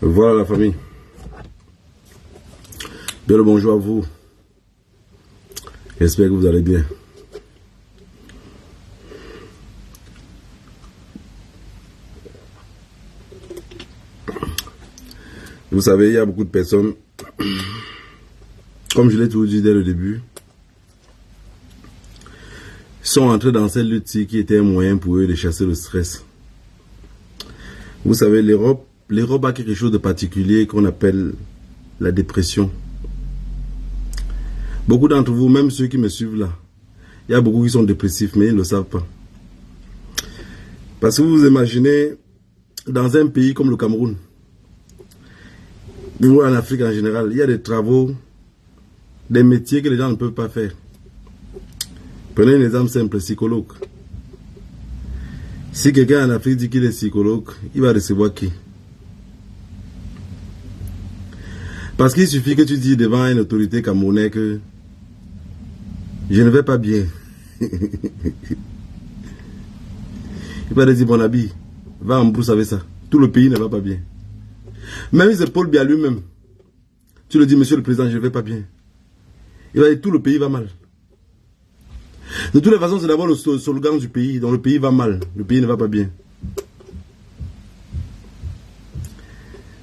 Voilà la famille. Bien le bonjour à vous. J'espère que vous allez bien. Vous savez, il y a beaucoup de personnes, comme je l'ai toujours dit dès le début, sont entrés dans cette lutte qui était un moyen pour eux de chasser le stress. Vous savez, l'Europe a quelque chose de particulier qu'on appelle la dépression. Beaucoup d'entre vous, même ceux qui me suivent là, il y a beaucoup qui sont dépressifs, mais ils ne le savent pas. Parce que vous vous imaginez, dans un pays comme le Cameroun, ou en Afrique en général, il y a des travaux, des métiers que les gens ne peuvent pas faire. Prenez un exemple simple, psychologue. Si quelqu'un en Afrique dit qu'il est psychologue, il va recevoir qui? Parce qu'il suffit que tu dis devant une autorité camerounaise que je ne vais pas bien. Il va te dire, mon ami, va en brousse avec ça. Tout le pays ne va pas bien. Même si c'est Paul Biya lui-même, tu le dis, monsieur le président, je ne vais pas bien. Il va dire, tout le pays va mal. De toutes les façons, c'est d'abord le slogan du pays. Donc le pays va mal, le pays ne va pas bien.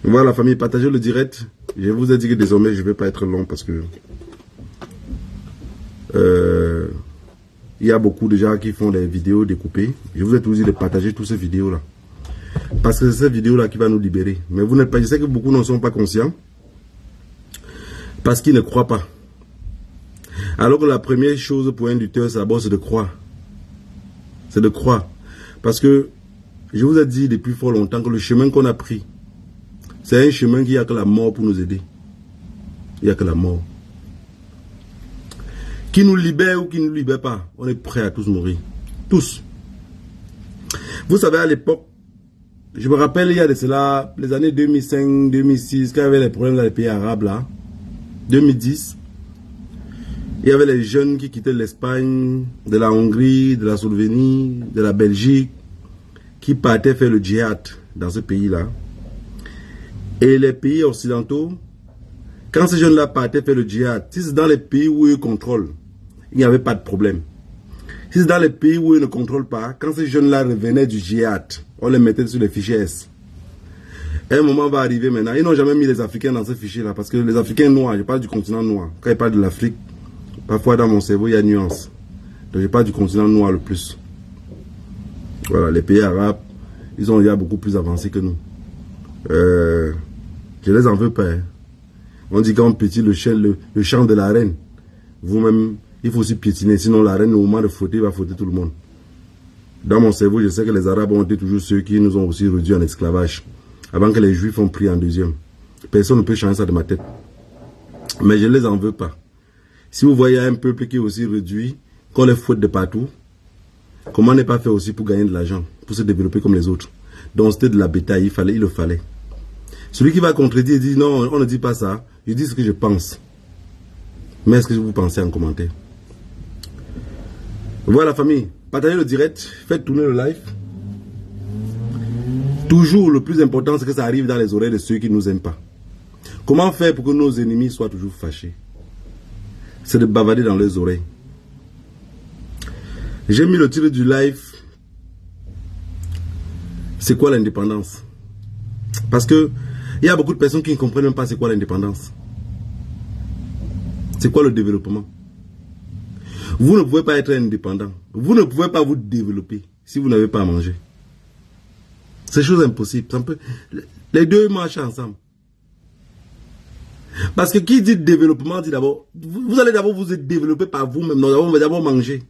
Voilà la famille, partagez le direct. Je vous ai dit que désormais, je ne vais pas être long parce que il y a beaucoup de gens qui font des vidéos découpées. Je vous ai toujours dit de partager toutes ces vidéos-là. Parce que c'est cette vidéo-là qui va nous libérer. Mais vous n'êtes pas, je sais que beaucoup n'en sont pas conscients. Parce qu'ils ne croient pas. Alors que la première chose pour un lutteur, c'est d'abord de croire. C'est de croire. Parce que je vous ai dit depuis fort longtemps que le chemin qu'on a pris, c'est un chemin qui n'a que la mort pour nous aider. Il n'y a que la mort. Qui nous libère ou qui ne nous libère pas, on est prêt à tous mourir. Tous. Vous savez, à l'époque, je me rappelle, il y a de cela, les années 2005, 2006, quand il y avait les problèmes dans les pays arabes, là, 2010, il y avait les jeunes qui quittaient l'Espagne, de la Hongrie, de la Slovénie, de la Belgique, qui partaient faire le djihad dans ce pays-là. Et les pays occidentaux, quand ces jeunes-là partaient faire le djihad, si c'est dans les pays où ils contrôlent, il n'y avait pas de problème. Si c'est dans les pays où ils ne contrôlent pas, quand ces jeunes-là revenaient du djihad, on les mettait sur les fichiers S. Un moment va arriver maintenant. Ils n'ont jamais mis les Africains dans ces fichiers-là, parce que les Africains noirs, je parle du continent noir. Quand je parle de l'Afrique, parfois dans mon cerveau, il y a nuance. Donc je parle du continent noir le plus. Voilà, les pays arabes, ils ont déjà beaucoup plus avancé que nous. Je les en veux pas. Hein. On dit quand on pétille le chant de la reine, vous-même, il faut aussi piétiner. Sinon, la reine, au moment de fouetter, va fouetter tout le monde. Dans mon cerveau, je sais que les Arabes ont été toujours ceux qui nous ont aussi réduits en esclavage. Avant que les Juifs ont pris en deuxième. Personne ne peut changer ça de ma tête. Mais je ne les en veux pas. Si vous voyez un peuple qui est aussi réduit, qu'on les fouette de partout, comment n'est pas fait aussi pour gagner de l'argent, pour se développer comme les autres? Donc c'était de la bétail, il le fallait. Celui qui va contredire dit non, on ne dit pas ça, je dis ce que je pense. Mais est-ce que vous pensez en commentaire? Voilà la famille, partagez le direct, faites tourner le live. Toujours le plus important c'est que ça arrive dans les oreilles de ceux qui ne nous aiment pas. Comment faire pour que nos ennemis soient toujours fâchés? C'est de bavader dans leurs oreilles. J'ai mis le titre du live. C'est quoi l'indépendance? Parce que il y a beaucoup de personnes qui ne comprennent même pas c'est quoi l'indépendance. C'est quoi le développement? Vous ne pouvez pas être indépendant. Vous ne pouvez pas vous développer si vous n'avez pas à manger. C'est chose impossible. Les deux marchent ensemble. Parce que qui dit développement dit d'abord, vous allez d'abord vous développer par vous-même. Non, on va d'abord manger.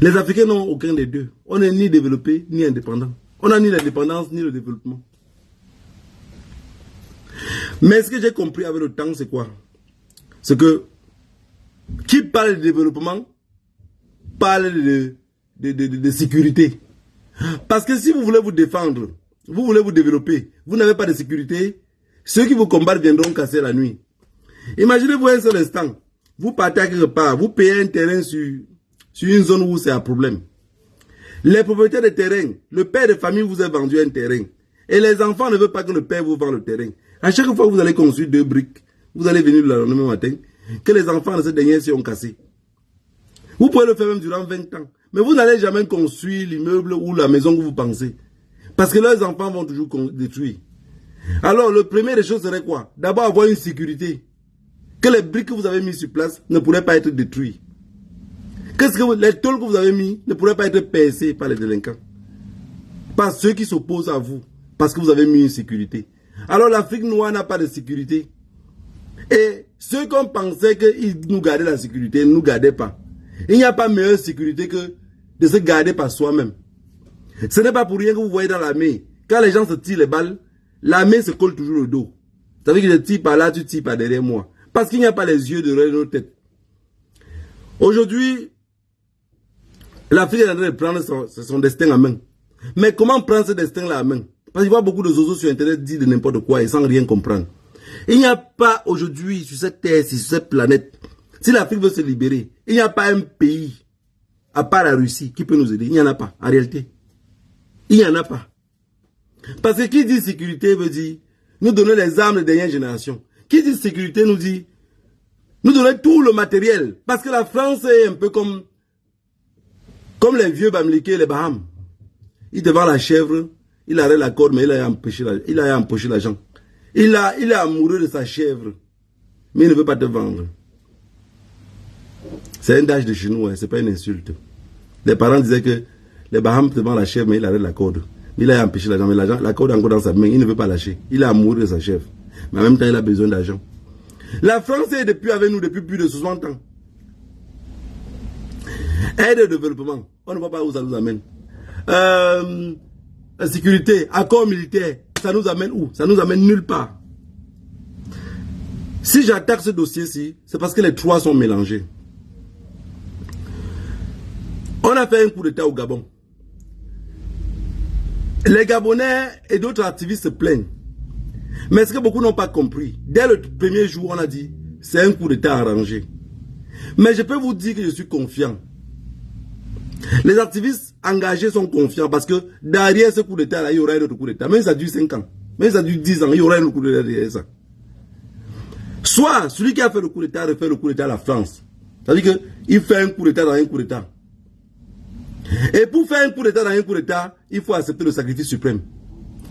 Les Africains n'ont aucun des deux. On n'est ni développé ni indépendant. On n'a ni l'indépendance ni le développement. Mais ce que j'ai compris avec le temps, c'est quoi? C'est que qui parle de développement parle de sécurité. Parce que si vous voulez vous défendre, vous voulez vous développer, vous n'avez pas de sécurité, ceux qui vous combattent viendront casser la nuit. Imaginez-vous un seul instant, vous partez à quelque part, vous payez un terrain sur une zone où c'est un problème. Les propriétaires de terrain, le père de famille vous a vendu un terrain. Et les enfants ne veulent pas que le père vous vende le terrain. À chaque fois que vous allez construire 2 briques, vous allez venir le lendemain matin, que les enfants de cette dernière ont cassé. Vous pouvez le faire même durant 20 ans. Mais vous n'allez jamais construire l'immeuble ou la maison que vous pensez. Parce que leurs enfants vont toujours détruire. Alors, le premier des choses serait quoi? D'abord, avoir une sécurité. Que les briques que vous avez mises sur place ne pourraient pas être détruites. Qu'est-ce que les tôles que vous avez mis ne pourraient pas être percées par les délinquants. Par ceux qui s'opposent à vous. Parce que vous avez mis une sécurité. Alors, l'Afrique noire n'a pas de sécurité. Et ceux qu'on pensait qu'ils nous gardaient la sécurité ne nous gardaient pas. Il n'y a pas meilleure sécurité que de se garder par soi-même. Ce n'est pas pour rien que vous voyez dans l'armée, quand les gens se tirent les balles, l'armée se colle toujours le dos. Ça veut dire que je tire par là, tu tires par derrière moi. Parce qu'il n'y a pas les yeux de nos têtes. Aujourd'hui, l'Afrique est en train de prendre son destin en main. Mais comment prendre ce destin-là en main? Parce qu'il y a beaucoup de zozos sur Internet dire de n'importe quoi et sans rien comprendre. Il n'y a pas aujourd'hui sur cette terre, sur cette planète, si l'Afrique veut se libérer, il n'y a pas un pays, à part la Russie, qui peut nous aider. Il n'y en a pas, en réalité. Il n'y en a pas. Parce que qui dit sécurité veut dire nous donner les armes de dernière génération. Qui dit sécurité nous dit nous donner tout le matériel. Parce que la France est un peu comme les vieux Bamileke, les Bahamas. Il devant la chèvre, il arrête la corde, mais il a empoché l'argent. Il est amoureux de sa chèvre, mais il ne veut pas te vendre. C'est un dage de chez nous, hein, c'est pas une insulte. Les parents disaient que les Bahamas devant la chèvre, mais il arrête la corde. Il a empêché l'argent, mais la corde est encore dans sa main, il ne veut pas lâcher. Il est amoureux de sa chèvre. Mais en même temps, il a besoin d'argent. La France est avec nous depuis plus de 60 ans. Aide au développement, on ne voit pas où ça nous amène. La sécurité, accord militaire, ça nous amène où? Ça nous amène nulle part. Si j'attaque ce dossier-ci, c'est parce que les trois sont mélangés. On a fait un coup d'État au Gabon. Les Gabonais et d'autres activistes se plaignent. Mais ce que beaucoup n'ont pas compris, dès le premier jour, on a dit, c'est un coup d'État arrangé. Mais je peux vous dire que je suis confiant. Les activistes engagés sont confiants parce que derrière ce coup d'État, il y aura un autre coup d'État. Même si ça dure 5 ans, même si ça dure 10 ans, il y aura un autre coup d'État derrière ça. Soit celui qui a fait le coup d'État refait le coup d'État à la France. C'est-à-dire qu'il fait un coup d'État dans un coup d'État. Et pour faire un coup d'État dans un coup d'État, il faut accepter le sacrifice suprême.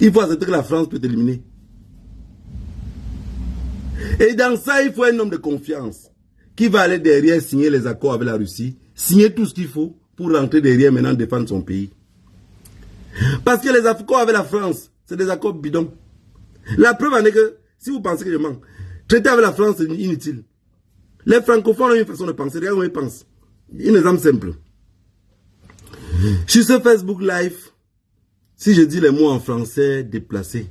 Il faut accepter que la France peut t'éliminer. Et dans ça, il faut un homme de confiance qui va aller derrière signer les accords avec la Russie, signer tout ce qu'il faut pour rentrer derrière maintenant défendre son pays. Parce que les accords avec la France, c'est des accords bidons. La preuve en est que, si vous pensez que je mens, traiter avec la France, c'est inutile. Les francophones ont une façon de penser, regarde comment ils pensent. Un exemple simple. Sur ce Facebook Live, si je dis les mots en français déplacés,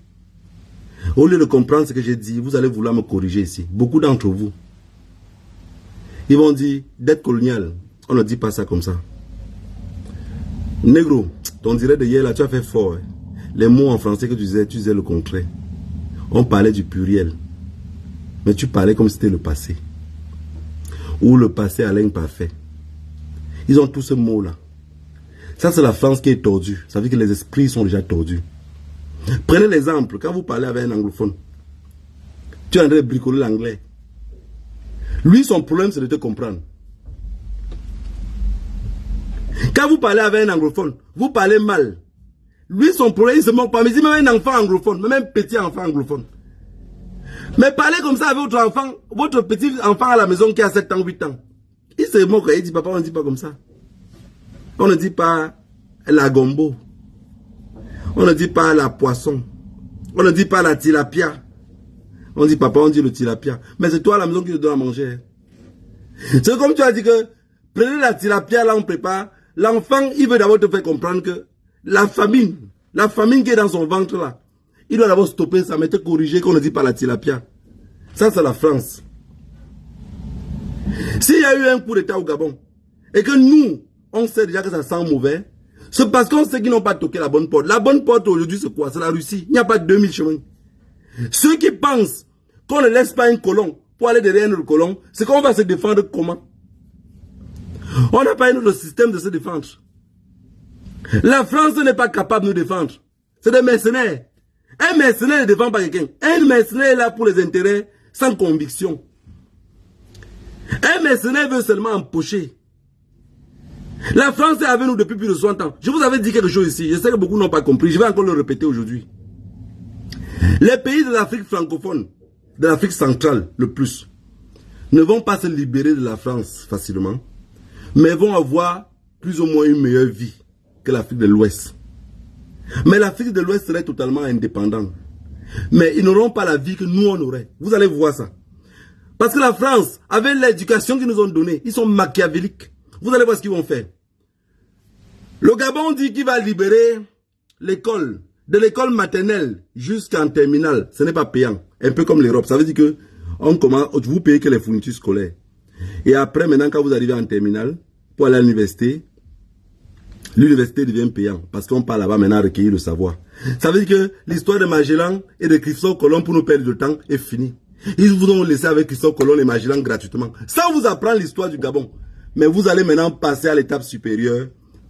au lieu de comprendre ce que j'ai dit, vous allez vouloir me corriger ici. Beaucoup d'entre vous, ils vont dire, dette coloniale, on ne dit pas ça comme ça. Négro, ton direct de hier là, tu as fait fort. Hein. Les mots en français que tu disais le contraire. On parlait du pluriel. Mais tu parlais comme si c'était le passé. Ou le passé à l'imparfait. Ils ont tous ce mot-là. Ça, c'est la France qui est tordue. Ça veut dire que les esprits sont déjà tordus. Prenez l'exemple, quand vous parlez avec un anglophone, tu es en train de bricoler l'anglais. Lui, son problème, c'est de te comprendre. Quand vous parlez avec un anglophone, vous parlez mal. Lui, son problème, il se moque pas. Mais si même un enfant anglophone, même un petit enfant anglophone. Mais parlez comme ça avec votre enfant, votre petit enfant à la maison qui a 7 ans, 8 ans. Il se moque, il dit, papa, on ne dit pas comme ça. On ne dit pas la gombo. On ne dit pas la poisson. On ne dit pas la tilapia. On dit papa, on dit le tilapia. Mais c'est toi à la maison qui te donne à manger. C'est comme tu as dit que prenez la tilapia, là on prépare. L'enfant, il veut d'abord te faire comprendre que la famine qui est dans son ventre là, il doit d'abord stopper ça, mais te corriger qu'on ne dit pas la tilapia. Ça, c'est la France. S'il y a eu un coup d'État au Gabon, et que nous, on sait déjà que ça sent mauvais, c'est parce qu'on sait qu'ils n'ont pas toqué la bonne porte. La bonne porte aujourd'hui, c'est quoi? C'est la Russie. Il n'y a pas 2000 chemins. Ceux qui pensent qu'on ne laisse pas un colon pour aller derrière notre colon, c'est qu'on va se défendre comment? On n'a pas un autre système de se défendre. La France n'est pas capable de nous défendre. C'est des mercenaires. Un mercenaire ne défend pas quelqu'un. Un mercenaire est là pour les intérêts sans conviction. Un mercenaire veut seulement empocher. La France est avec nous depuis plus de 60 ans. Je vous avais dit quelque chose ici. Je sais que beaucoup n'ont pas compris. Je vais encore le répéter aujourd'hui. Les pays de l'Afrique francophone, de l'Afrique centrale le plus, ne vont pas se libérer de la France facilement, mais vont avoir plus ou moins une meilleure vie que l'Afrique de l'Ouest. Mais l'Afrique de l'Ouest serait totalement indépendante. Mais ils n'auront pas la vie que nous on aurait. Vous allez voir ça. Parce que la France, avec l'éducation qu'ils nous ont donnée, ils sont machiavéliques. Vous allez voir ce qu'ils vont faire. Le Gabon dit qu'il va libérer l'école, de l'école maternelle jusqu'en terminale. Ce n'est pas payant. Un peu comme l'Europe. Ça veut dire que vous payez que les fournitures scolaires. Et après, maintenant, quand vous arrivez en terminale, pour aller à l'université devient payant. Parce qu'on part là-bas maintenant à recueillir le savoir. Ça veut dire que l'histoire de Magellan et de Christophe Colomb pour nous perdre de temps est finie. Ils vous ont laissé avec Christophe Colomb et Magellan gratuitement. Sans vous apprendre l'histoire du Gabon. Mais vous allez maintenant passer à l'étape supérieure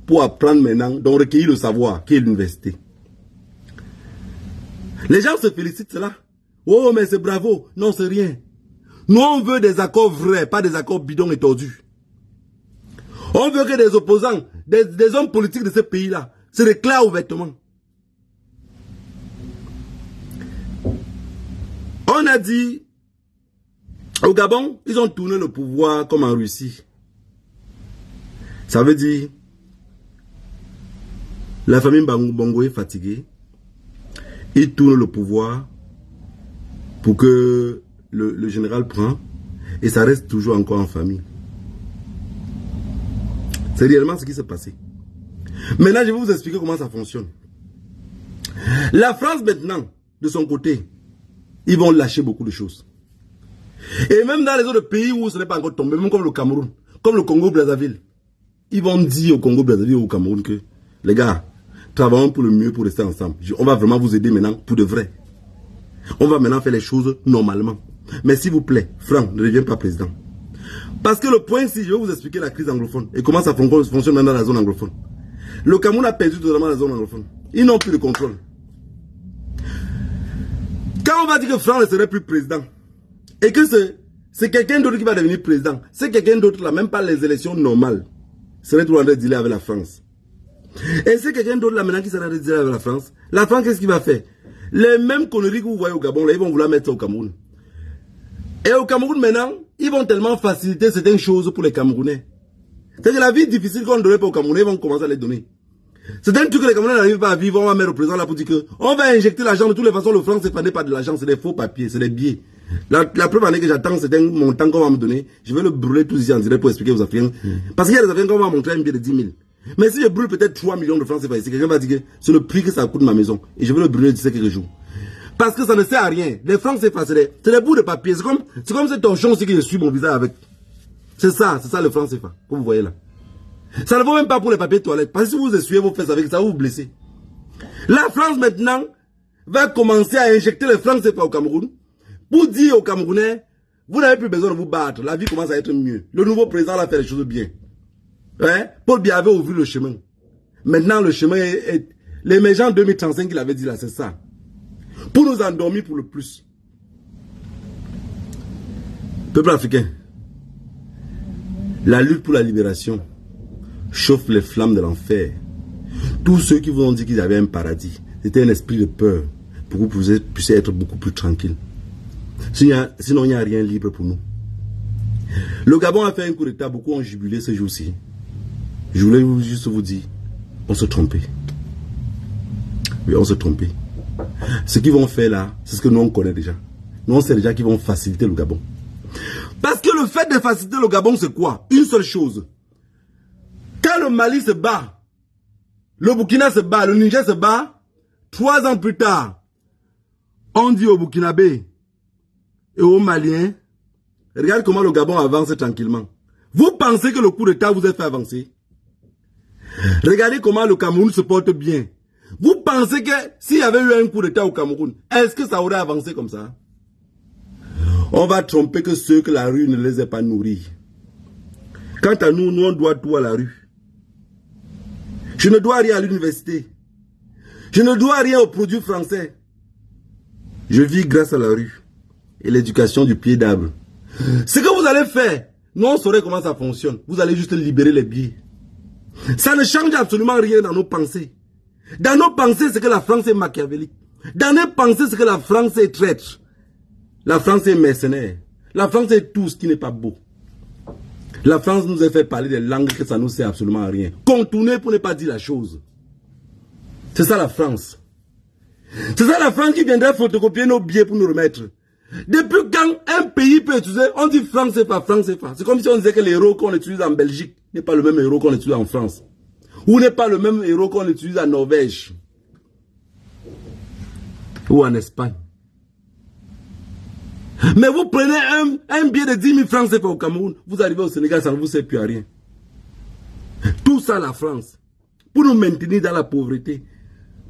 pour apprendre maintenant, donc recueillir le savoir, qui est l'université. Les gens se félicitent cela. Oh, mais c'est bravo. Non, c'est rien. Nous, on veut des accords vrais, pas des accords bidons et tordus. On veut que des opposants, des hommes politiques de ce pays-là, se déclarent ouvertement. On a dit, au Gabon, ils ont tourné le pouvoir comme en Russie. Ça veut dire, la famille Bongo est fatiguée. Ils tournent le pouvoir pour que le général prend et ça reste toujours encore en famille. C'est réellement ce qui s'est passé. Maintenant, je vais vous expliquer comment ça fonctionne. La France maintenant, de son côté, ils vont lâcher beaucoup de choses. Et même dans les autres pays où ce n'est pas encore tombé, même comme le Cameroun, comme le Congo-Brazzaville, ils vont dire au Congo-Brazzaville ou au Cameroun que, les gars, travaillons pour le mieux pour rester ensemble. On va vraiment vous aider maintenant pour de vrai. On va maintenant faire les choses normalement. Mais s'il vous plaît, Franck, ne deviens pas président. Parce que le point, si je vais vous expliquer la crise anglophone et comment ça fonctionne dans la zone anglophone. Le Cameroun a perdu totalement la zone anglophone. Ils n'ont plus de contrôle. Quand on va dire que Franck ne serait plus président, et que c'est quelqu'un d'autre qui va devenir président, c'est quelqu'un d'autre là, même pas les élections normales, serait tout en train de dealer avec la France. Et c'est quelqu'un d'autre là maintenant qui sera en train de dealer avec la France, qu'est-ce qu'il va faire? Les mêmes conneries que vous voyez au Gabon, là, ils vont vouloir mettre ça au Cameroun. Et au Cameroun maintenant, ils vont tellement faciliter certaines choses pour les Camerounais. C'est-à-dire que la vie difficile qu'on ne donnait pas aux Camerounais, ils vont commencer à les donner. C'est un truc que les Camerounais n'arrivent pas à vivre, on va mettre au président là pour dire que on va injecter l'argent de toutes les façons, le franc c'est pas de l'argent, c'est des faux papiers, c'est des billets. La preuve année que j'attends, c'est un montant qu'on va me donner, je vais le brûler tous ici en direct pour expliquer aux Africains. Parce qu'il y a des Africains qu'on va montrer un billet de 10 000. Mais si je brûle peut-être 3 millions de francs CFA ici, quelqu'un va dire que c'est le prix que ça coûte ma maison. Et je vais le brûler d'ici quelques jours. Parce que ça ne sert à rien. Les francs CFA, c'est des bouts de papier. C'est comme ce torchon aussi que je suis mon visage avec. C'est ça le franc CFA, comme vous voyez là. Ça ne vaut même pas pour les papiers de toilette. Parce que si vous essuyez vos fesses avec ça, vous vous blessez. La France maintenant va commencer à injecter les francs CFA au Cameroun pour dire aux Camerounais, vous n'avez plus besoin de vous battre. La vie commence à être mieux. Le nouveau président va faire les choses bien. Hein? Paul Biya avait ouvert le chemin. Maintenant, le chemin est l'émergent 2035 qu'il avait dit là, c'est ça. Pour nous endormir pour le plus. Peuple africain, la lutte pour la libération chauffe les flammes de l'enfer. Tous ceux qui vous ont dit qu'ils avaient un paradis, c'était un esprit de peur pour que vous puissiez être beaucoup plus tranquille. Sinon, il n'y a rien libre pour nous. Le Gabon a fait un coup d'état, beaucoup ont jubilé ce jour-ci. Je voulais juste vous dire, on se trompait. Oui, on se trompait. Ce qu'ils vont faire là, c'est ce que nous on connaît déjà. Nous on sait déjà qu'ils vont faciliter le Gabon. Parce que le fait de faciliter le Gabon, c'est quoi? Une seule chose. Quand le Mali se bat, le Burkina se bat, le Niger se bat, 3 ans plus tard, on dit aux Burkinabés et aux Maliens, regarde comment le Gabon avance tranquillement. Vous pensez que le coup d'État vous a fait avancer? Regardez comment le Cameroun se porte bien. Vous pensez que s'il y avait eu un coup d'État au Cameroun, est-ce que ça aurait avancé comme ça? On va tromper que ceux que la rue ne les ait pas nourris. Quant à nous, nous on doit tout à la rue. Je ne dois rien à l'université. Je ne dois rien aux produits français. Je vis grâce à la rue et l'éducation du pied d'arbre. Ce que vous allez faire, nous on saurait comment ça fonctionne. Vous allez juste libérer les billets. Ça ne change absolument rien dans nos pensées. Dans nos pensées, c'est que la France est machiavélique. Dans nos pensées, c'est que la France est traître. La France est mercenaire. La France est tout ce qui n'est pas beau. La France nous a fait parler des langues que ça ne nous sert absolument à rien. Contourner pour ne pas dire la chose. C'est ça la France. C'est ça la France qui viendrait photocopier nos billets pour nous remettre. Depuis quand un pays peut utiliser, on dit franc CFA, franc CFA. C'est comme si on disait que l'euro qu'on utilise en Belgique n'est pas le même euro qu'on utilise en France. Ou n'est pas le même euro qu'on utilise en Norvège. Ou en Espagne. Mais vous prenez un billet de 10 000 francs CFA au Cameroun, vous arrivez au Sénégal, ça ne vous sert plus à rien. Tout ça la France. Pour nous maintenir dans la pauvreté.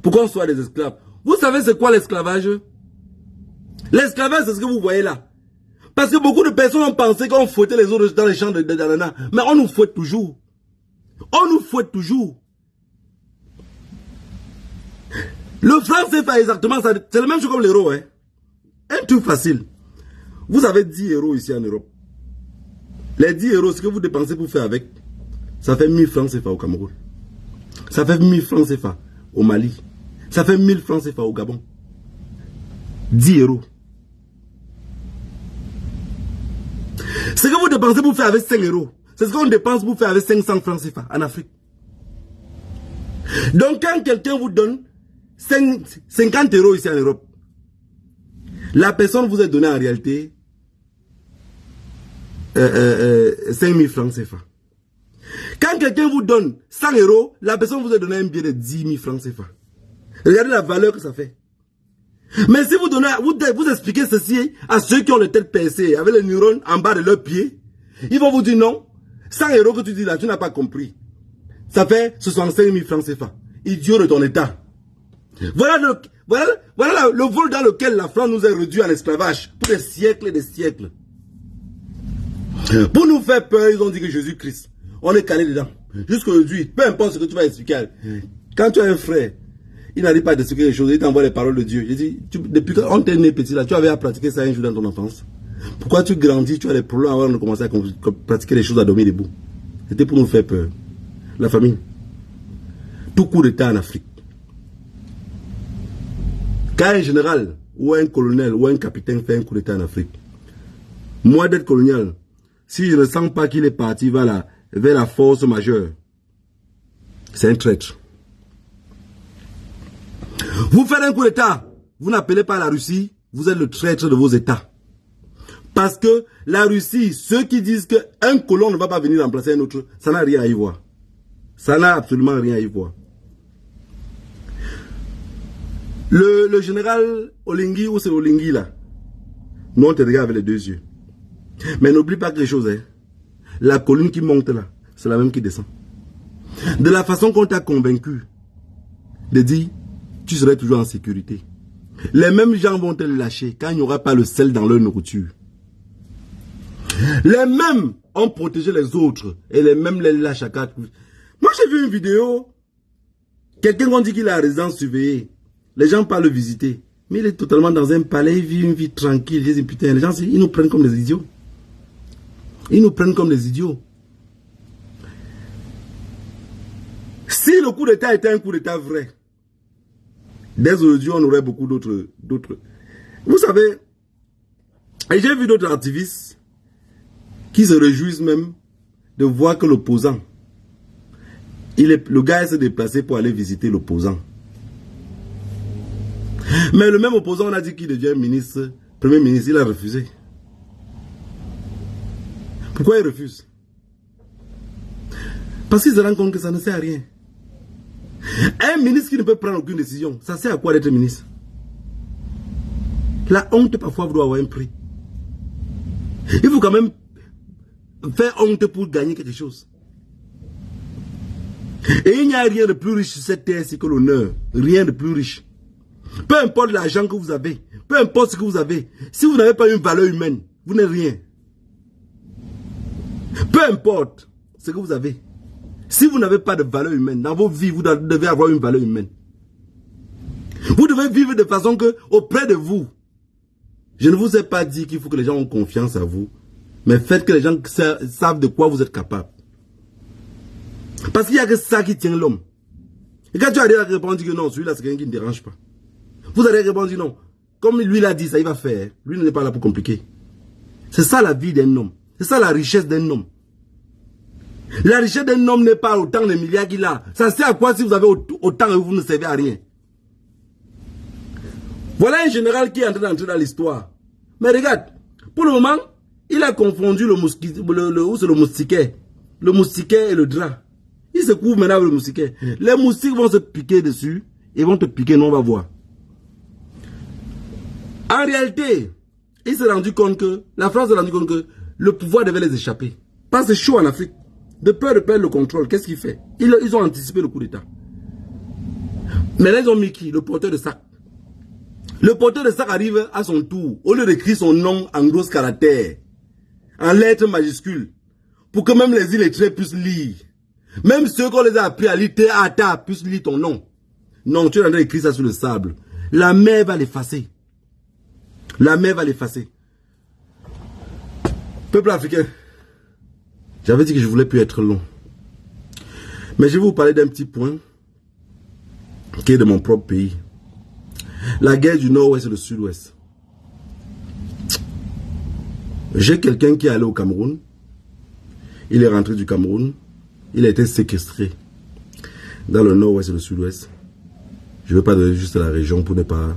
Pour qu'on soit des esclaves. Vous savez c'est quoi l'esclavage? L'esclavage, c'est ce que vous voyez là. Parce que beaucoup de personnes ont pensé qu'on fouettait les autres dans les champs de d'ananas. Mais on nous fouette toujours. On nous fouette toujours. Le franc CFA exactement, c'est le même chose comme l'euro. Hein. Un truc facile. Vous avez 10 euros ici en Europe. Les 10 euros, ce que vous dépensez pour faire avec, ça fait 1000 francs CFA au Cameroun. Ça fait 1000 francs CFA au Mali. Ça fait 1000 francs CFA au Gabon. 10 euros. Ce que vous dépensez pour faire avec 5 euros, c'est ce qu'on dépense pour faire avec 500 francs CFA en Afrique. Donc quand quelqu'un vous donne 50 euros ici en Europe, la personne vous a donné en réalité 5000 francs CFA. Quand quelqu'un vous donne 100 euros, la personne vous a donné un billet de 10 000 francs CFA. Regardez la valeur que ça fait. Mais si vous donnez, vous expliquez ceci à ceux qui ont les têtes percées, avec les neurones en bas de leurs pieds, ils vont vous dire non, 100 euros que tu dis là, tu n'as pas compris. Ça fait 65 000 francs CFA. Idiot de ton état. Voilà le vol dans lequel la France nous a réduit en esclavage pour des siècles et des siècles. Pour nous faire peur, ils ont dit que Jésus-Christ, on est calé dedans. Jusqu'aujourd'hui, peu importe ce que tu vas expliquer. Quand tu as un frère, il n'arrive pas à expliquer les choses, il t'envoie les paroles de Dieu. Il dit, depuis qu'on t'est né petit là, tu avais à pratiquer ça un jour dans ton enfance. Pourquoi tu grandis, tu as des problèmes avant de commencer à pratiquer les choses à dormir debout? C'était pour nous faire peur. La famille. Tout coup d'état en Afrique. Quand un général, ou un colonel, ou un capitaine fait un coup d'état en Afrique, moi d'être colonial, si je ne sens pas qu'il est parti vers la force majeure, c'est un traître. Vous faites un coup d'état, vous n'appelez pas la Russie, vous êtes le traître de vos états. Parce que la Russie, ceux qui disent qu'un colon ne va pas venir remplacer un autre, ça n'a rien à y voir. Ça n'a absolument rien à y voir. Le général Olingi, ou c'est Olingi là, nous on te regarde avec les deux yeux. Mais n'oublie pas quelque chose, hein. La colline qui monte là, c'est la même qui descend. De la façon qu'on t'a convaincu de dire, tu serais toujours en sécurité. Les mêmes gens vont te lâcher quand il n'y aura pas le sel dans leur nourriture. Les mêmes ont protégé les autres et les mêmes les lâchent à quatre. Moi j'ai vu une vidéo, quelqu'un qu'on dit qu'il a résidence surveillée. Les gens parlent le visiter. Mais il est totalement dans un palais, il vit une vie tranquille. Je dis, putain, les gens, ils nous prennent comme des idiots. Ils nous prennent comme des idiots. Si le coup d'état était un coup d'état vrai, dès aujourd'hui, on aurait beaucoup d'autres. Vous savez, et j'ai vu d'autres activistes qui se réjouissent même de voir que l'opposant, le gars s'est déplacé pour aller visiter l'opposant. Mais le même opposant, on a dit qu'il devient ministre, premier ministre, il a refusé. Pourquoi il refuse? Parce qu'il se rend compte que ça ne sert à rien. Un ministre qui ne peut prendre aucune décision, ça sert à quoi d'être ministre? La honte, parfois, doit avoir un prix. Il faut quand même faire honte pour gagner quelque chose. Et il n'y a rien de plus riche sur cette terre, c'est que l'honneur. Rien de plus riche. Peu importe l'argent que vous avez, peu importe ce que vous avez, si vous n'avez pas une valeur humaine, vous n'êtes rien. Peu importe ce que vous avez, si vous n'avez pas de valeur humaine, dans vos vies, vous devez avoir une valeur humaine. Vous devez vivre de façon que, auprès de vous, Je ne vous ai pas dit qu'il faut que les gens ont confiance à vous, mais faites que les gens savent de quoi vous êtes capable. Parce qu'il n'y a que ça qui tient l'homme. Et quand tu as répondu que non, celui-là c'est quelqu'un qui ne dérange pas. Vous avez répondu non. Comme lui l'a dit, ça il va faire. Lui n'est pas là pour compliquer. C'est ça la vie d'un homme. C'est ça la richesse d'un homme. La richesse d'un homme n'est pas autant de milliards qu'il a. Ça sert à quoi si vous avez autant et vous ne servez à rien? Voilà un général qui est en train d'entrer dans l'histoire. Mais regarde, pour le moment, il a confondu le moustiquaire. Le moustiquaire et le drap. Il se couvre maintenant avec le moustiquaire. Les moustiques vont se piquer dessus et vont te piquer, nous on va voir. En réalité, il s'est rendu compte que, la France s'est rendu compte que le pouvoir devait les échapper. Parce que c'est chaud en Afrique. De peur de perdre le contrôle, qu'est-ce qu'il fait? Ils ont anticipé le coup d'État. Mais là, ils ont mis qui? Le porteur de sac. Le porteur de sac arrive à son tour. Au lieu d'écrire son nom en gros caractères, en lettres majuscules, pour que même les illettrés puissent lire. Même ceux qu'on les a appris à lire, Théâtre, puissent lire ton nom. Non, tu es en train d'écrire ça sur le sable. La mer va l'effacer. La mer va l'effacer. Peuple africain, j'avais dit que je voulais plus être long. Mais je vais vous parler d'un petit point qui est de mon propre pays. La guerre du nord-ouest et du sud-ouest. J'ai quelqu'un qui est allé au Cameroun. Il est rentré du Cameroun. Il a été séquestré dans le nord-ouest et le sud-ouest. Je ne veux pas donner juste la région pour ne pas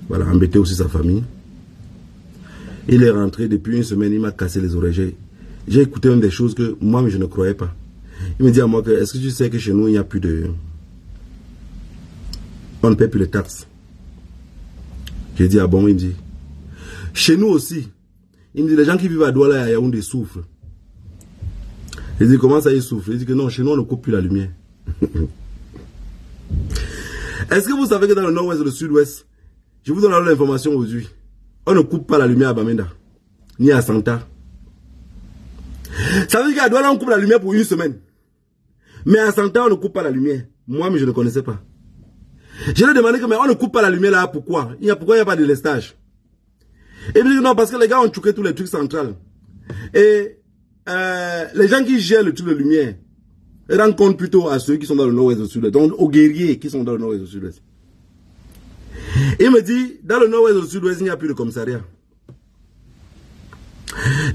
embêter aussi sa famille. Il est rentré depuis une semaine, il m'a cassé les oreilles. J'ai écouté une des choses que moi je ne croyais pas. Il me dit à moi que est-ce que tu sais que chez nous il n'y a plus de... On ne paie plus les taxes. J'ai dit ah bon, il me dit. Chez nous aussi, il me dit les gens qui vivent à Douala et à Yaoundé souffrent. Il dit comment ça ils souffrent? Il dit que non, chez nous on ne coupe plus la lumière. Est-ce que vous savez que dans le nord-ouest et le sud-ouest, je vous donne l'information aujourd'hui, on ne coupe pas la lumière à Bamenda, ni à Santa. Ça veut dire qu'à Douala, on coupe la lumière pour une semaine. Mais à Santa, on ne coupe pas la lumière. Moi, mais je ne connaissais pas. Je lui ai demandé que, mais on ne coupe pas la lumière là, pourquoi? Pourquoi il n'y a pas de lestage? Et il me dit non, parce que les gars ont choqué tous les trucs centrales. Et les gens qui gèrent le truc de lumière rendent compte plutôt à ceux qui sont dans le nord-ouest et au sud-ouest, donc aux guerriers qui sont dans le nord-ouest et au sud-ouest. Il me dit, dans le nord-ouest et au sud-ouest, il n'y a plus de commissariat.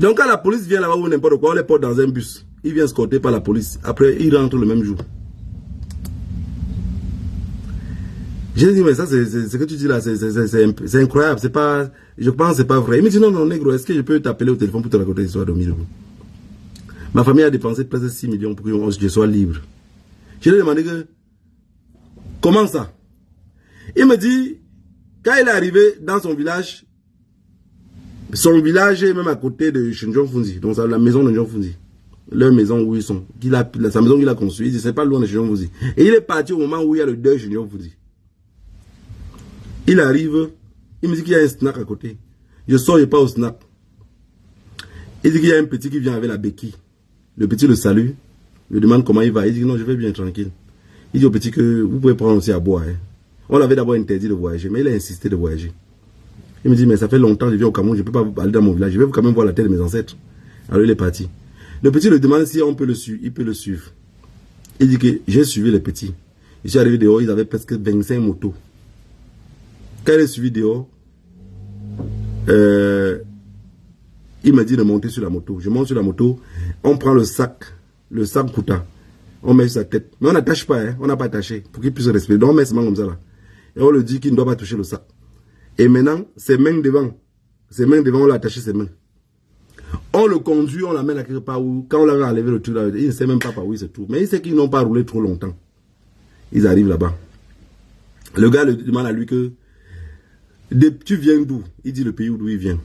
Donc quand la police vient là-bas ou n'importe quoi, on les porte dans un bus. Ils viennent escortés par la police. Après, ils rentrent le même jour. J'ai dit, mais ça, c'est ce que tu dis là, c'est incroyable. C'est pas, je pense que c'est pas vrai. Il me dit, non, non, négro, est-ce que je peux t'appeler au téléphone pour te raconter l'histoire de 1000 euros? Ma famille a dépensé presque 6 millions pour que je sois libre. Je lui ai demandé que, comment ça? Il me dit, quand il est arrivé dans son village est même à côté de Shinjon Funzi, donc la maison de Shinjon Funzi. Leur maison où ils sont, sa maison qu'il a construite, il dit, c'est pas loin de Shinjon Funzi. Et il est parti au moment où il y a le deuil Shinjon Funzi. Il arrive, il me dit qu'il y a un snack à côté. Je sors, je pars au snack. Il dit qu'il y a un petit qui vient avec la béquille. Le petit le salue, lui demande comment il va. Il dit non, je vais bien, tranquille. Il dit au petit que vous pouvez prendre aussi à boire. Hein. On l'avait d'abord interdit de voyager, mais il a insisté de voyager. Il me dit, mais ça fait longtemps que je viens au Cameroun, je ne peux pas aller dans mon village, je vais quand même voir la tête de mes ancêtres. Alors il est parti. Le petit le demande si on peut le suivre, il peut le suivre. Il dit que j'ai suivi les petits. Je suis arrivé dehors, ils avaient presque 25 motos. Quand il est suivi dehors, il m'a dit de monter sur la moto. Je monte sur la moto, on prend le sac Kouta, on met sur sa tête. Mais on n'attache pas, hein, on n'a pas attaché, pour qu'il puisse respirer. Donc on met ses mains comme ça là. Et on le dit qu'il ne doit pas toucher le sac. Et maintenant, ses mains devant, on l'a attaché ses mains. On le conduit, on l'amène à quelque part où, quand on l'a enlevé le truc là, il ne sait même pas par où il se trouve. Mais il sait qu'ils n'ont pas roulé trop longtemps. Ils arrivent là-bas. Le gars le demande à lui que, tu viens d'où? Il dit le pays d'où il vient.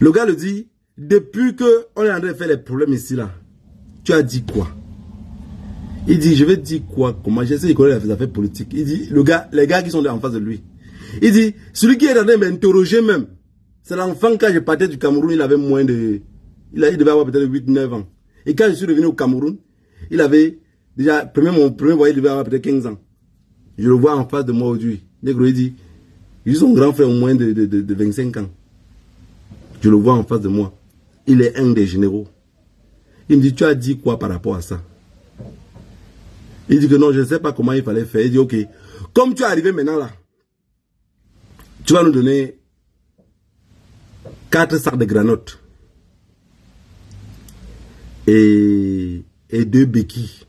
Le gars le dit, depuis qu'on est en train de faire les problèmes ici là, tu as dit quoi? Il dit, je vais dire quoi? Comment? J'essaie de connaître les affaires politiques. Il dit, les gars qui sont en face de lui. Il dit, celui qui est en train de m'interroger même, c'est l'enfant quand je partais du Cameroun, il avait moins de... Il devait avoir peut-être 8-9 ans. Et quand je suis revenu au Cameroun, il avait déjà, mon premier voyage, il devait avoir peut-être 15 ans. Je le vois en face de moi aujourd'hui. Négro, il dit, Je suis son grand frère au moins de 25 ans. Je le vois en face de moi. Il est un des généraux. Il me dit, tu as dit quoi par rapport à ça? Il dit que non, je ne sais pas comment il fallait faire. Il dit, ok, comme tu es arrivé maintenant là, tu vas nous donner 4 sacs de granotes et 2 béquilles.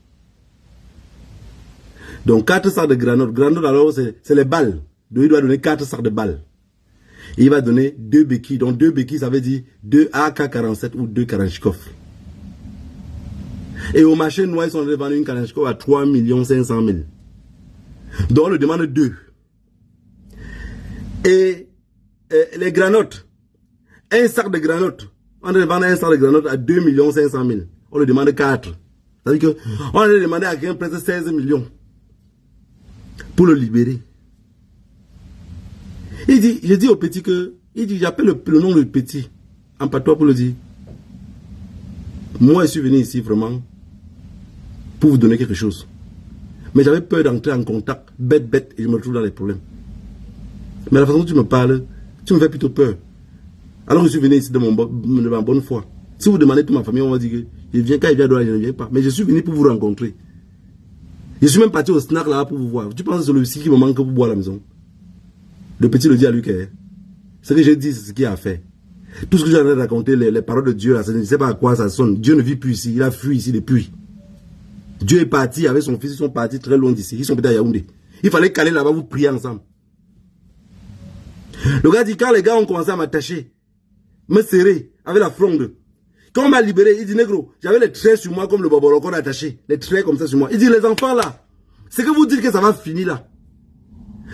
Donc 4 sacs de granotes. Granotes alors c'est les balles. Donc il doit donner 4 sacs de balles. Et il va donner 2 béquilles. Donc 2 béquilles, ça veut dire 2 AK-47 ou 2 Kalachnikov. Et au marché noir, ils sont vendus une Kalachnikov à 3 500 000. Donc on le demande 2. Et les granotes, un sac de granotes, on le vend un sac de granotes à 2 500 000. On le demande 4. Ça veut dire qu'on a demandé à quelqu'un presque 16 millions pour le libérer. Il dit, je dis au petit que, il dit, j'appelle le nom du petit en patois pour le dire. Moi, je suis venu ici vraiment pour vous donner quelque chose. Mais j'avais peur d'entrer en contact, bête, et je me retrouve dans les problèmes. Mais la façon dont tu me parles, tu me fais plutôt peur. Alors je suis venu ici de ma bonne foi. Si vous demandez toute ma famille, on va dire que je viens, quand il vient de là, je ne viens pas. Mais je suis venu pour vous rencontrer. Je suis même parti au snack là pour vous voir. Tu penses que c'est le whisky qui me manque pour boire à la maison? Le petit le dit à lui que ce que j'ai dit, c'est ce qu'il a fait. Tout ce que j'ai raconté, les paroles de Dieu, là, je ne sais pas à quoi ça sonne. Dieu ne vit plus ici, il a fui ici depuis. Dieu est parti avec son fils, ils sont partis très loin d'ici. Ils sont peut-être à Yaoundé. Il fallait caler là-bas, vous prier ensemble. Le gars dit, quand les gars ont commencé à m'attacher, me serrer avec la fronde, quand on m'a libéré, il dit, négro, j'avais les traits sur moi comme le bobolo qu'on a attaché. Les traits comme ça sur moi. Il dit, les enfants là, c'est que vous dites que ça va finir là.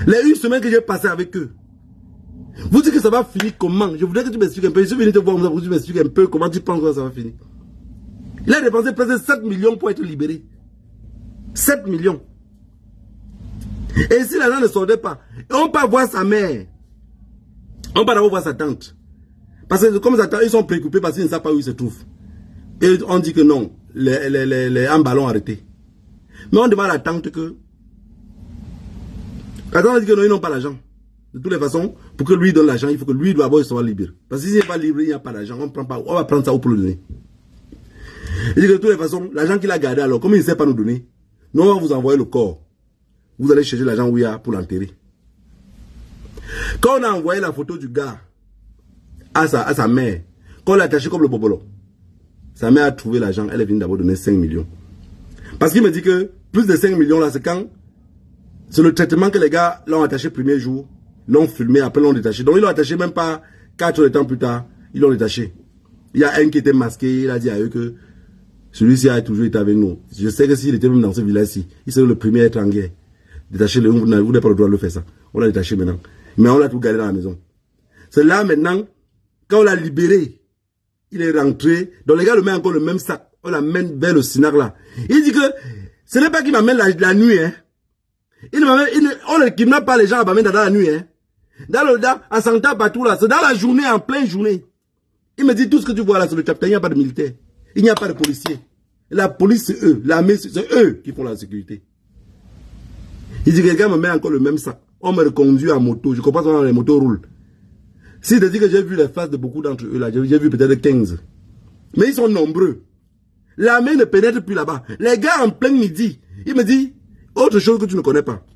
Les 1 semaine que j'ai passé avec eux. Vous dites que ça va finir comment? Je voudrais que tu m'expliques un peu. Je suis venu te voir pour que tu m'expliques un peu comment tu penses que ça va finir. Il a dépensé presque 7 millions pour être libéré. 7 millions. Et si l'argent ne sortait pas, on peut voir sa mère. On peut d'abord voir sa tante. Parce que comme sa tante, ils sont préoccupés parce qu'ils ne savent pas où ils se trouvent. Et on dit que non, les emballons arrêtés. Mais on demande à la tante que... La tante dit que non, ils n'ont pas l'argent. De toutes les façons, pour que lui donne l'argent, il faut que lui d'abord il soit libre. Parce que s'il n'est pas libre, il n'y a pas d'argent. On va prendre ça pour le donner. Il dit que de toutes les façons, l'argent qu'il a gardé alors, comme il ne sait pas nous donner, nous on va vous envoyer le corps. Vous allez chercher l'argent où il y a pour l'enterrer. Quand on a envoyé la photo du gars à sa mère, quand on l'a attaché comme le bobolo, sa mère a trouvé l'argent, elle est venue d'abord donner 5 millions. Parce qu'il me dit que plus de 5 millions là, c'est quand c'est le traitement que les gars l'ont attaché le premier jour, l'ont filmé, après l'ont détaché. Donc ils l'ont attaché même pas 4 heures de temps plus tard, ils l'ont détaché. Il y a un qui était masqué, il a dit à eux que celui-ci a toujours été avec nous. Je sais que s'il était même dans ce village-ci, il serait le premier à être en guerre. Détaché, vous n'avez pas le droit de le faire ça. On l'a détaché maintenant. Mais on l'a tout gardé dans la maison. C'est là maintenant, quand on l'a libéré, il est rentré. Donc les gars le mettent encore le même sac. On l'amène vers le Sinac là. Il dit que ce n'est pas qu'il m'amène la nuit. Hein. On ne kidnappe pas les gens à Bamenda dans la nuit. Hein. À Santa partout là. C'est dans la journée, en pleine journée. Il me dit tout ce que tu vois là, c'est le capitaine. Il n'y a pas de militaire. Il n'y a pas de policiers. La police, c'est eux. L'armée, c'est eux qui font la sécurité. Il dit que quelqu'un me met encore le même sac. On me reconduit en moto. Je comprends comment les motos roulent. S'il te dit que j'ai vu les faces de beaucoup d'entre eux là, j'ai vu peut-être 15. Mais ils sont nombreux. L'armée ne pénètre plus là-bas. Les gars en plein midi, il me dit autre chose que tu ne connais pas.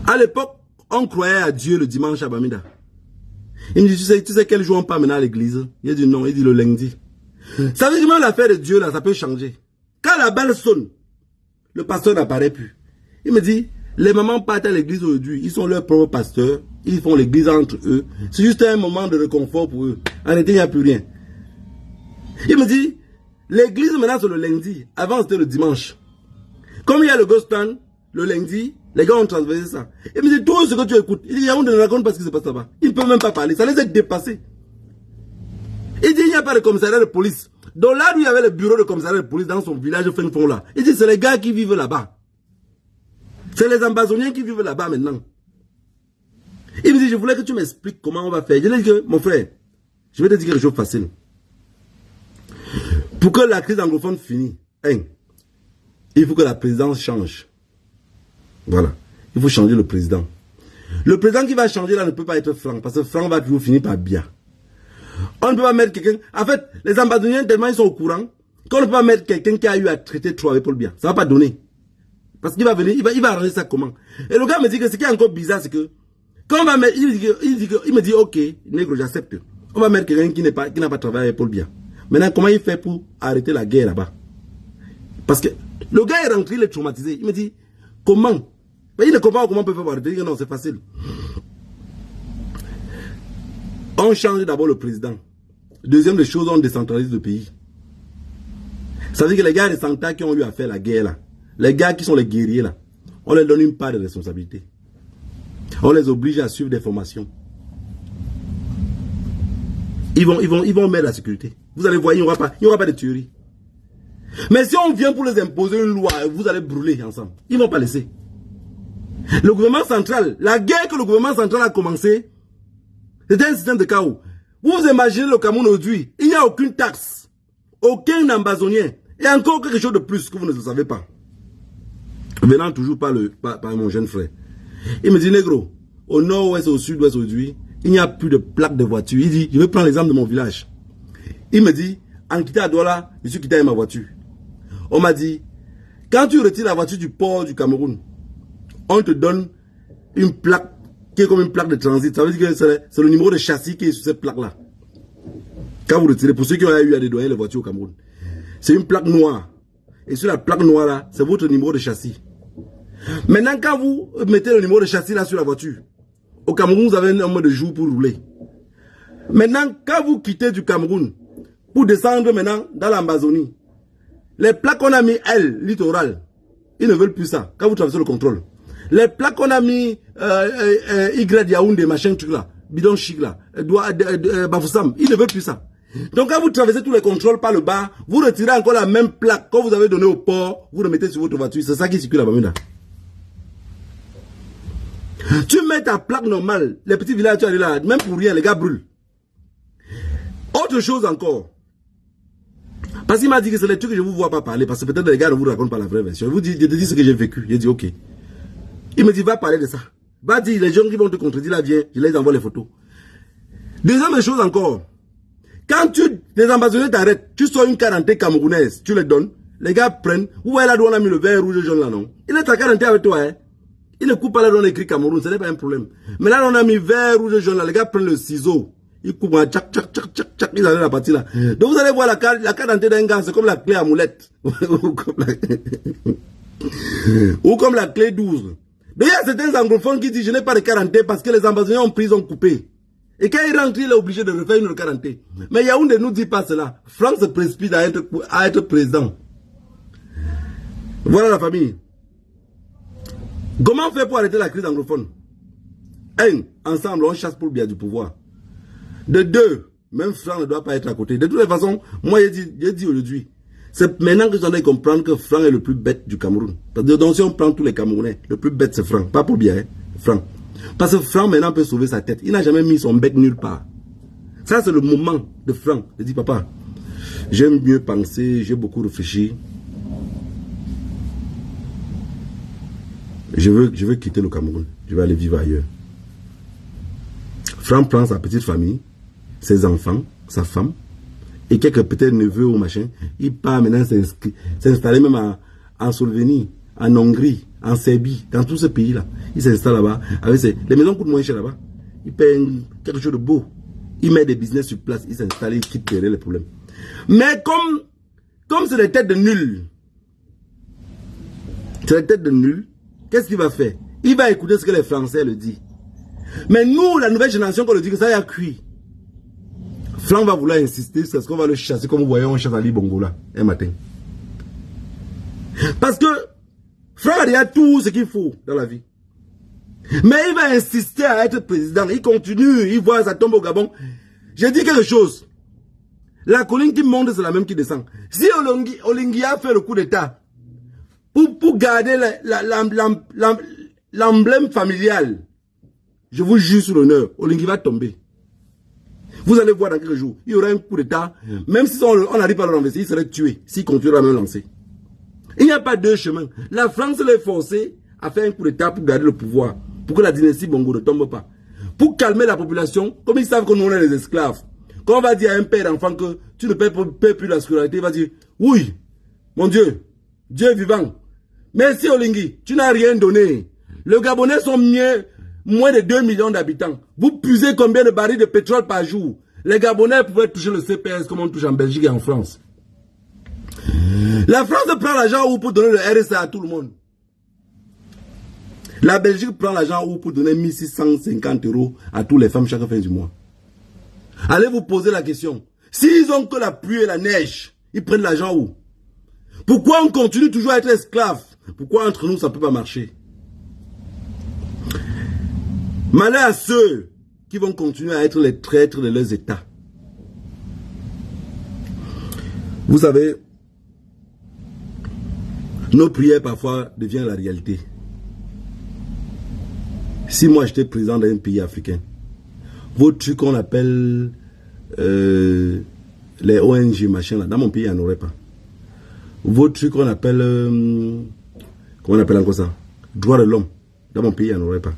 À l'époque, on croyait à Dieu le dimanche à Bamida. Il me dit, tu sais quel jour on part maintenant à l'église? Il a dit non, il dit le lundi. Ça veut dire que l'affaire de Dieu là, ça peut changer. Quand la balle sonne, le pasteur n'apparaît plus. Il me dit, les mamans partent à l'église aujourd'hui, ils sont leurs propres pasteurs, ils font l'église entre eux. C'est juste un moment de réconfort pour eux. En réalité, il n'y a plus rien. Il me dit, l'église maintenant c'est le lundi, avant c'était le dimanche. Comme il y a le gospel, le lundi, les gars ont transversé ça. Il me dit, tout ce que tu écoutes, il dit, on ne raconte pas ce qui se passe là-bas. Ils ne peuvent même pas parler, ça les a dépassés. Il dit, il n'y a pas de commissariat de police. Donc là où il y avait le bureau de commissariat de police dans son village fin fond là, il dit, c'est les gars qui vivent là-bas. C'est les ambazoniens qui vivent là-bas maintenant. Il me dit, je voulais que tu m'expliques comment on va faire. Je lui ai dit que, mon frère, je vais te dire quelque chose facile. Pour que la crise anglophone finisse, il faut que la présidence change. Voilà. Il faut changer le président. Le président qui va changer là ne peut pas être franc, parce que franc va toujours finir par bien. On ne peut pas mettre quelqu'un... En fait, les ambassadeurs, tellement ils sont au courant, qu'on ne peut pas mettre quelqu'un qui a eu à traiter trop avec Paul Biya. Ça ne va pas donner. Parce qu'il va venir, il va arranger ça comment? Et le gars me dit que ce qui est encore bizarre, c'est que, quand on va mettre, il me dit, ok, négro, j'accepte. On va mettre quelqu'un qui n'a pas travaillé avec Paul Biya. Maintenant, comment il fait pour arrêter la guerre là-bas? Parce que le gars est rentré, il est traumatisé. Il me dit, comment? Mais il ne comprend pas comment on peut faire pour arrêter. Il dit, non, c'est facile. On change d'abord le président. Deuxième des choses, on décentralise le pays. Ça veut dire que les gars des Santa qui ont eu à faire la guerre là, les gars qui sont les guerriers là, on leur donne une part de responsabilité. On les oblige à suivre des formations. Ils vont mettre la sécurité. Vous allez voir, il n'y aura pas de tuerie. Mais si on vient pour les imposer une loi, vous allez brûler ensemble. Ils ne vont pas laisser. Le gouvernement central, la guerre que le gouvernement central a commencé, c'était un système de chaos. Vous imaginez le Cameroun aujourd'hui, il n'y a aucune taxe, aucun ambazonien, et encore quelque chose de plus que vous ne le savez pas. Venant toujours par mon jeune frère. Il me dit, négro, au nord-ouest, au sud-ouest aujourd'hui, il n'y a plus de plaques de voiture. Il dit, je vais prendre l'exemple de mon village. Il me dit, en quittant à Douala, je suis quitté avec ma voiture. On m'a dit, quand tu retires la voiture du port du Cameroun, on te donne une plaque qui est comme une plaque de transit. Ça veut dire que c'est le numéro de châssis qui est sur cette plaque-là. Quand vous retirez, pour ceux qui ont eu à dédouaner les voitures au Cameroun, c'est une plaque noire. Et sur la plaque noire-là, c'est votre numéro de châssis. Maintenant, quand vous mettez le numéro de châssis là sur la voiture, au Cameroun, vous avez un nombre de jours pour rouler. Maintenant, quand vous quittez du Cameroun, pour descendre maintenant dans l'Amazonie, les plaques qu'on a mis L, littoral, ils ne veulent plus ça, quand vous traversez le contrôle. Les plaques qu'on a mis Y, Yaoundé, machin, truc là, bidon chic là, Bafoussam, ils ne veulent plus ça. Donc quand vous traversez tous les contrôles par le bas, vous retirez encore la même plaque que vous avez donnée au port, vous le mettez sur votre voiture, c'est ça qui circule là-bas. Tu mets ta plaque normale, les petits villages, tu es là, même pour rien, les gars brûlent. Autre chose encore. Parce qu'il m'a dit que c'est les trucs que je ne vous vois pas parler, parce que peut-être les gars ne vous racontent pas la vraie version. Je te dis ce que j'ai vécu. J'ai dit ok. Il me dit va parler de ça. Va dire les gens qui vont te contredire là, viens, je les envoie les photos. Deuxième chose encore. Quand les ambassadeurs t'arrêtent, tu sors une quarantaine camerounaise, tu les donnes, les gars prennent, vous voyez là d'où on a mis le vert, rouge, jaune là, non? Il est à quarantaine avec toi, hein? Il ne coupe pas là d'où on a écrit Cameroun, ce n'est pas un problème. Mais là, on a mis vert, rouge, jaune là, les gars prennent le ciseau. Ils coupent un tchac, tchac, tchac, tchac, tchac, ils allaient la partie là. Donc vous allez voir la carte d'identité d'un gars, c'est comme la clé à moulette. Ou comme la clé 12. Donc il y a certains anglophones qui disent, je n'ai pas de quarantaine parce que les ambassadeurs ont pris, ils ont coupé. Et quand il rentre, il est obligé de refaire une quarantaine. Mais Yaoundé ne nous dit pas cela. France se précipite à être président. Voilà la famille. Comment faire pour arrêter la crise anglophone? 1. Ensemble, on chasse pour bien du pouvoir. De 2. Même Franck ne doit pas être à côté. De toutes les façons, moi j'ai dit aujourd'hui, c'est maintenant que j'en ai comprendre que Franck est le plus bête du Cameroun. Donc si on prend tous les Camerounais, le plus bête c'est Franck. Pas pour bien, hein? Franck. Parce que Franck maintenant peut sauver sa tête. Il n'a jamais mis son bec nulle part. Ça c'est le moment de Franck. Il dit papa, j'aime mieux penser, j'ai beaucoup réfléchi. Je veux quitter le Cameroun. Je vais aller vivre ailleurs. Franck prend sa petite famille, ses enfants, sa femme, et quelques peut-être neveux ou machin. Il part maintenant s'installer même en Slovénie, en Hongrie, en Serbie, dans tous ces pays-là. Il s'installe là-bas. Les maisons coûtent moins cher là-bas. Il paye quelque chose de beau. Il met des business sur place. Il s'installe, il quitte les problèmes. Mais comme c'est des têtes de nuls, qu'est-ce qu'il va faire? Il va écouter ce que les Français le disent. Mais nous, la nouvelle génération, qu'on le dit que ça y a cuit. Franck va vouloir insister sur ce qu'on va le chasser comme vous voyez, on chasse Ali Bongo là, un matin. Parce que Franck a déjà tout ce qu'il faut dans la vie. Mais il va insister à être président. Il continue, il voit ça tombe au Gabon. J'ai dit quelque chose. La colline qui monte, c'est la même qui descend. Si Olingi a fait le coup d'état pour garder l'emblème familial, je vous jure sur l'honneur, Olingi va tomber. Vous allez voir dans quelques jours, il y aura un coup d'état. Même si on n'arrive pas à le renverser, il serait tué s'il continue à me lancer. Il n'y a pas deux chemins. La France l'est forcée à faire un coup d'état pour garder le pouvoir. pour que la dynastie Bongo ne tombe pas. Pour calmer la population, comme ils savent que nous on est les esclaves. Quand on va dire à un père d'enfant que tu ne paies plus la scolarité, il va dire, oui, mon Dieu, Dieu vivant. Merci Olingi, tu n'as rien donné. Les Gabonais sont moins de 2 millions d'habitants. Vous puisez combien de barils de pétrole par jour? Les Gabonais pouvaient toucher le CPS comme on touche en Belgique et en France. La France prend l'argent pour donner le RSA à tout le monde. La Belgique prend l'argent pour donner 1650 € à toutes les femmes chaque fin du mois. Allez vous poser la question. S'ils ont que la pluie et la neige, ils prennent l'argent où? Pourquoi on continue toujours à être esclaves? Pourquoi entre nous ça ne peut pas marcher? Malheur à ceux qui vont continuer à être les traîtres de leurs États. Vous savez, nos prières parfois deviennent la réalité. Si moi j'étais président d'un pays africain, vos trucs qu'on appelle les ONG, machin là, dans mon pays, il n'y en aurait pas. Vos trucs qu'on appelle, comment on appelle encore ça? Droit de l'homme, dans mon pays, il n'y en aurait pas.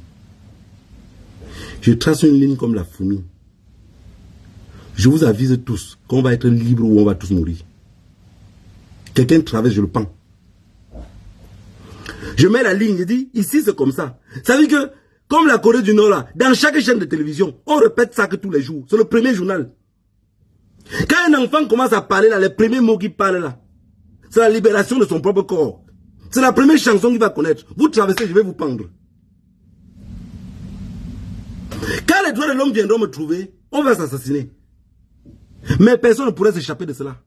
Je trace une ligne comme la fourmi. Je vous avise tous qu'on va être libre ou on va tous mourir. Quelqu'un traverse, je le pends. Je mets la ligne, je dis, ici c'est comme ça. Ça veut dire que, comme la Corée du Nord là, dans chaque chaîne de télévision, on répète ça que tous les jours. C'est le premier journal. Quand un enfant commence à parler là, les premiers mots qu'il parle là, c'est la libération de son propre corps. C'est la première chanson qu'il va connaître. Vous traversez, je vais vous pendre. Quand les droits de l'homme viendront me trouver, on va s'assassiner. Mais personne ne pourrait s'échapper de cela.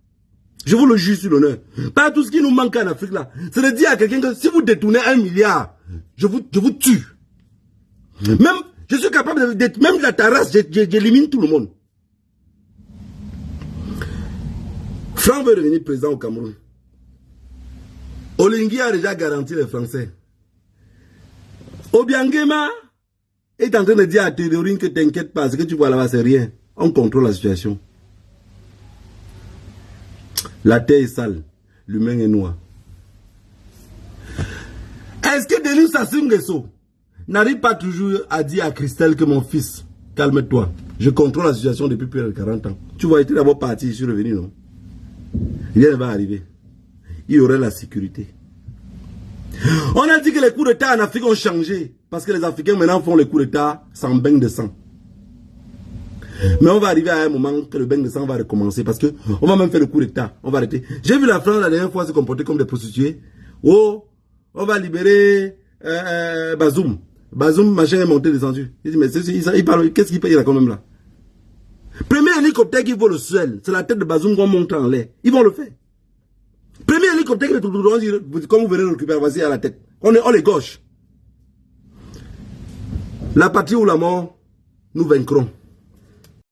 Je vous le jure sur l'honneur. Pas tout ce qui nous manque en Afrique là. C'est de dire à quelqu'un que si vous détournez 1 milliard, je vous tue. Même, je suis capable d'être, même la terrasse, j'élimine tout le monde. Franck veut devenir président au Cameroun. Olingi a déjà garanti les Français. Obiangema est en train de dire à Théodorine que t'inquiète pas, ce que tu vois là-bas c'est rien. On contrôle la situation. La terre est sale, l'humain est noir. Est-ce que Denis Sassou Nguesso n'arrive pas toujours à dire à Christelle que mon fils, calme-toi, je contrôle la situation depuis plus de 40 ans. Tu vois, il était d'abord parti, je suis revenu, non? Rien ne va arriver. Il y aurait la sécurité. On a dit que les coups d'État en Afrique ont changé. Parce que les Africains maintenant font les coups d'État sans bain de sang. Mais on va arriver à un moment que le bain de sang va recommencer. Parce qu'on va même faire le coup d'État. On va arrêter. J'ai vu la France la dernière fois se comporter comme des prostituées. Oh, on va libérer Bazoum. Bazoum, machin est monté, descendu. Il dit, mais il parle, qu'est-ce qu'il paye là quand même là? Premier hélicoptère qui vole au ciel, c'est la tête de Bazoum qu'on monte en l'air. Ils vont le faire. Premier hélicoptère qui est comme vous venez de le récupérer, voici à la tête. On est gauche. La patrie ou la mort, nous vaincrons.